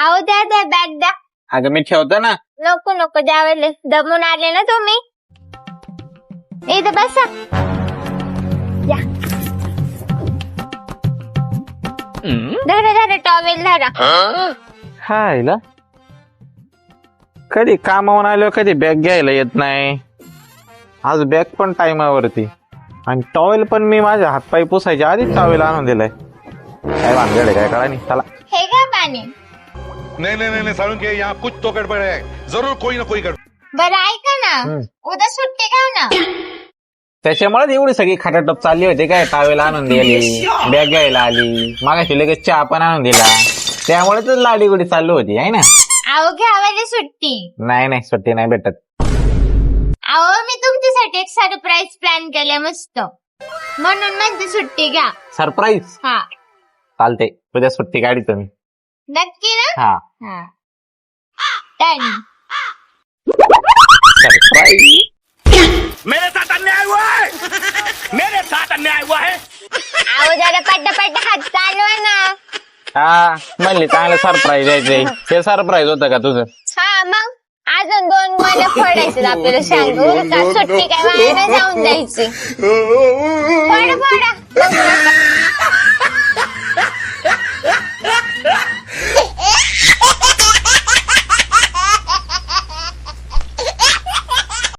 अहो द्या द्या बॅग द्या. अगं मी ठेवतो ना. नको नको द्यावेले, दमून आले ना तुम्ही. इथं बसा. या धरा धरा टॉवेल धरा. हायला कधी कामावून आलो कधी बॅग घ्यायला येत नाही. आज बॅग पण टाइमावरती आणि टॉवेल पण मी माझ्या हातपाय पुसायच्या आधीच टॉवेल आणून दिलाय. काय भानगड आहे काय कळा नाही. चला हे घ्या पाणी. नहीं नहीं नहीं सारुण के यहाँ कुछ तो गड़बड़ है, जरूर कोई ना कोई गड़बड़. बरं ऐका ना, उद्या सुट्टी घ्या ना. त्याच्यामुळे एवढी सगळी खटाटप चालली होती. काय टॉवेल आणून दिली, बॅग घ्यायला आली, मागाशी लगेच चहा पण आणून दिला. त्यामुळे तर लाडीगुडी चालू होती आहे ना. अहो घ्यावाले सुट्टी. नाही नाही सुट्टी नाही भेटत. अहो मी तुमच्यासाठी एक सरप्राईज प्लॅन केले मस्त, म्हणून म्हणते सुट्टी घ्या. सरप्राईज हा चालते. उद्या सुट्टी काढी तुम्ही. नक्की ना. हा हा डन. सरप्राईज. मेरे साथ अन्याय हुआ है, मेरे साथ अन्याय हुआ है. अहो जरा पट्टा हात चालवा ना. हा म्हणली चांगलं सरप्राईज द्यायचंय. हे सरप्राईज होतं का तुझं. हा मग अजून 2 महिने फोडायचे आपल्याला सांगू का. सुट्टी काय वाया नाही जाऊन द्यायची. फोडा फोडा.